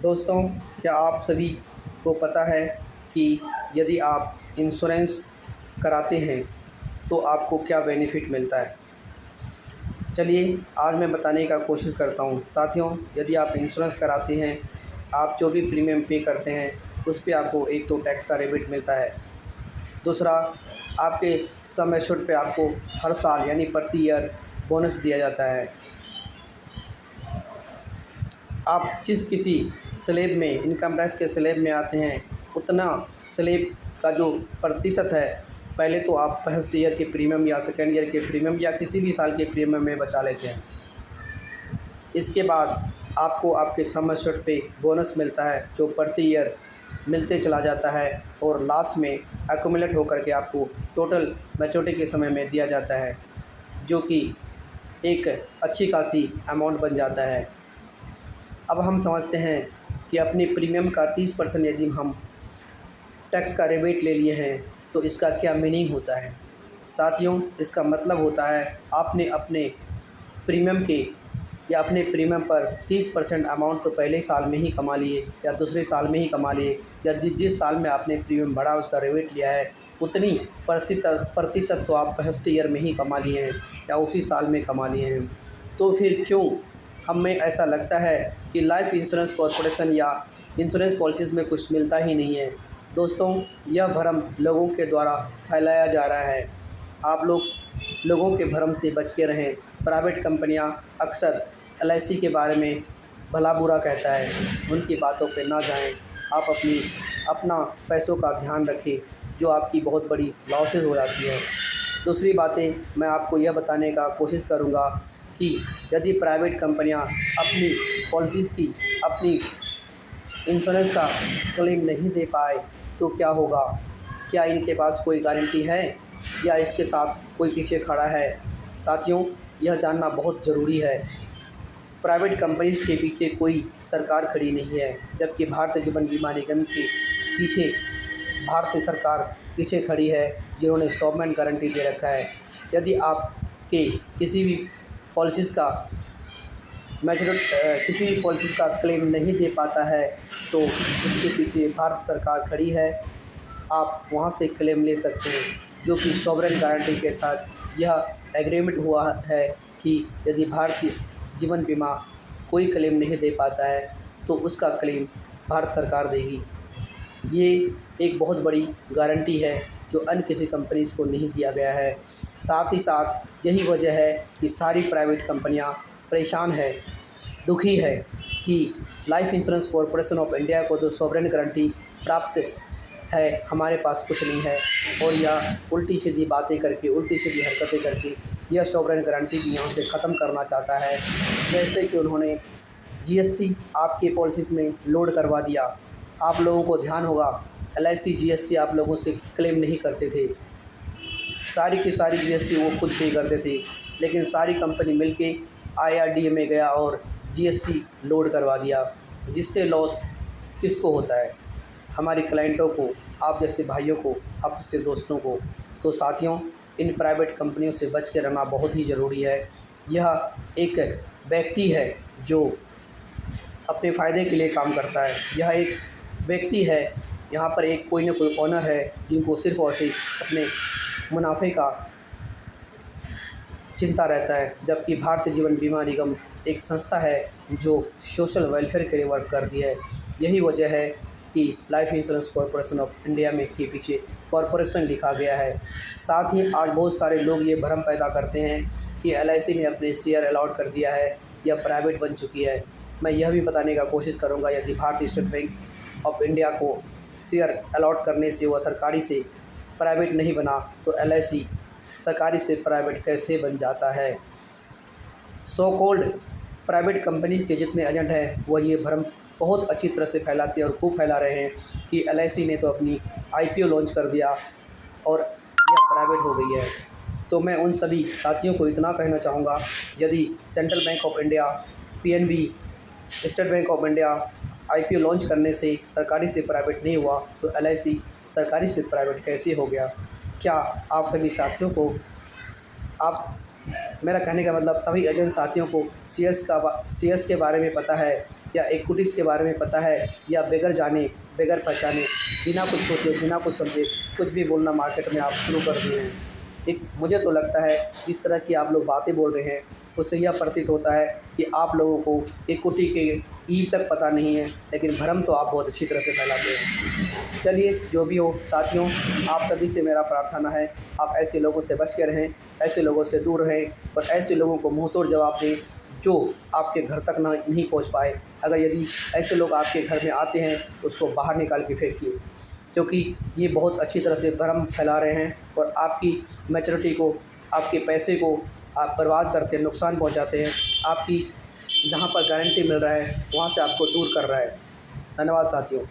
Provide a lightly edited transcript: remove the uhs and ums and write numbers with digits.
दोस्तों, क्या आप सभी को पता है कि यदि आप इंश्योरेंस कराते हैं तो आपको क्या बेनिफिट मिलता है? चलिए आज मैं बताने का कोशिश करता हूँ। साथियों, यदि आप इंश्योरेंस कराते हैं, आप जो भी प्रीमियम पे करते हैं उस पे आपको एक तो टैक्स का रिबेट मिलता है। दूसरा, आपके सम एश्योर्ड पे आपको हर साल यानी प्रति ईयर बोनस दिया जाता है। आप जिस किसी स्लैब में इनकम टैक्स के स्लैब में आते हैं, उतना स्लैब का जो प्रतिशत है, पहले तो आप फर्स्ट ईयर के प्रीमियम या सेकेंड ईयर के प्रीमियम या किसी भी साल के प्रीमियम में बचा लेते हैं। इसके बाद आपको आपके सम एश्योर्ड पे बोनस मिलता है जो प्रति ईयर मिलते चला जाता है और लास्ट में एक्यूमुलेट होकर के आपको टोटल मैच्योरिटी के समय में दिया जाता है, जो कि एक अच्छी खासी अमाउंट बन जाता है। अब हम समझते हैं कि अपने प्रीमियम का 30% यदि हम टैक्स का रिबेट ले लिए हैं तो इसका क्या मीनिंग होता है। साथियों, इसका मतलब होता है आपने अपने प्रीमियम के या अपने प्रीमियम पर 30% अमाउंट तो पहले साल में ही कमा लिए या दूसरे साल में ही कमा लिए, या जिस साल में आपने प्रीमियम भरा उसका रिबेट लिया है उतनी प्रतिशत तो आप फर्स्ट ईयर में ही कमा लिए हैं या उसी साल में कमा लिए हैं। तो फिर क्यों हमें ऐसा लगता है कि लाइफ इंश्योरेंस कॉरपोरेशन या इंश्योरेंस पॉलिसीज़ में कुछ मिलता ही नहीं है? दोस्तों, यह भ्रम लोगों के द्वारा फैलाया जा रहा है। आप लोगों के भ्रम से बच के रहें। प्राइवेट कंपनियां अक्सर एलआईसी के बारे में भला बुरा कहता है, उनकी बातों पे ना जाएं। आप अपना पैसों का ध्यान रखें, जो आपकी बहुत बड़ी लॉसेस हो जाती है। दूसरी बातें मैं आपको यह बताने का कोशिश करूँगा कि यदि प्राइवेट कंपनियां अपनी पॉलिसीज़ की अपनी इंश्योरेंस का क्लेम नहीं दे पाए तो क्या होगा? क्या इनके पास कोई गारंटी है या इसके साथ कोई पीछे खड़ा है? साथियों, यह जानना बहुत ज़रूरी है। प्राइवेट कंपनीज़ के पीछे कोई सरकार खड़ी नहीं है, जबकि भारतीय जीवन बीमा निगम के पीछे भारतीय सरकार पीछे खड़ी है, जिन्होंने सॉवरेन गारंटी दे रखा है। यदि आपके किसी भी पॉलिसीज़ का क्लेम नहीं दे पाता है तो उसके पीछे भारत सरकार खड़ी है। आप वहां से क्लेम ले सकते हैं, जो कि सॉवरेन गारंटी के तहत यह एग्रीमेंट हुआ है कि यदि भारतीय जीवन बीमा कोई क्लेम नहीं दे पाता है तो उसका क्लेम भारत सरकार देगी। ये एक बहुत बड़ी गारंटी है जो अन्य किसी कंपनीज़ को नहीं दिया गया है। साथ ही साथ यही वजह है कि सारी प्राइवेट कंपनियां परेशान है, दुखी है कि life insurance corporation of India को जो सॉवरेन गारंटी प्राप्त है, हमारे पास कुछ नहीं है। और यह उल्टी सीधी बातें करके, उल्टी सीधी हरकतें करके यह सॉवरेन गारंटी भी यहाँ से ख़त्म करना चाहता है। जैसे कि उन्होंने जीएसटी आपके पॉलिसीज़ में लोड करवा दिया। आप लोगों को ध्यान होगा, एलआईसी जीएसटी आप लोगों से क्लेम नहीं करते थे, सारी की सारी जीएसटी वो खुद पे करते थे, लेकिन सारी कंपनी मिलके आईआरडीए में गया और जीएसटी लोड करवा दिया। जिससे लॉस किसको होता है? हमारे क्लाइंटों को, आप जैसे भाइयों को, आप जैसे दोस्तों को। तो साथियों, इन प्राइवेट कंपनियों से बच के रहना बहुत ही ज़रूरी है। यह एक व्यक्ति है जो अपने फ़ायदे के लिए काम करता है। यह एक व्यक्ति है, यहाँ पर एक कोई ना कोई ओनर है जिनको सिर्फ़ और सिर्फ अपने मुनाफे का चिंता रहता है, जबकि भारतीय जीवन बीमा निगम एक संस्था है जो सोशल वेलफेयर के लिए वर्क करती है। यही वजह है कि life insurance corporation of India में के पीछे कॉरपोरेशन लिखा गया है। साथ ही आज बहुत सारे लोग ये भ्रम पैदा करते हैं कि एलआईसी ने अपने शेयर अलॉट कर दिया है या प्राइवेट बन चुकी है। मैं यह भी बताने का कोशिश करूँगा, यदि भारतीय स्टेट बैंक ऑफ इंडिया को शेयर अलॉट करने से वह सरकारी से प्राइवेट नहीं बना तो एलआईसी सरकारी से प्राइवेट कैसे बन जाता है? सो कॉल्ड प्राइवेट कंपनी के जितने एजेंट हैं वह ये भ्रम बहुत अच्छी तरह से फैलाते हैं और खूब फैला रहे हैं कि एलआईसी ने तो अपनी आईपीओ लॉन्च कर दिया और यह प्राइवेट हो गई है। तो मैं उन सभी साथियों को इतना कहना चाहूँगा, यदि central bank of India, PNB, state bank of India IPO launch करने से सरकारी से प्राइवेट नहीं हुआ तो एलआईसी सरकारी से प्राइवेट कैसे हो गया? क्या आप सभी साथियों को, मेरा कहने का मतलब सभी एजेंट साथियों को सीएस के बारे में पता है? या इक्विटीज़ के बारे में पता है, या बगैर जाने, बगैर पहचाने, बिना कुछ सोचे, बिना कुछ समझे कुछ भी बोलना मार्केट में आप शुरू कर दिए हैं। एक मुझे तो लगता है इस तरह की आप लोग बातें बोल रहे हैं, उससे यह प्रतीत होता है कि आप लोगों को इक्विटी के ईव तक पता नहीं है, लेकिन भ्रम तो आप बहुत अच्छी तरह से फैलाते हैं। चलिए, जो भी हो साथियों, आप सभी से मेरा प्रार्थना है, आप ऐसे लोगों से बच के रहें, ऐसे लोगों से दूर रहें और ऐसे लोगों को मुँहतोड़ जवाब दें जो आपके घर तक नहीं पहुँच पाए। अगर यदि ऐसे लोग आपके घर में आते हैं तो उसको बाहर निकाल के फेंकिए, क्योंकि ये बहुत अच्छी तरह से भ्रम फैला रहे हैं और आपकी मैच्योरिटी को, आपके पैसे को आप बर्बाद करते हैं, नुकसान पहुंचाते हैं। आपकी जहां पर गारंटी मिल रहा है वहां से आपको दूर कर रहा है। धन्यवाद साथियों।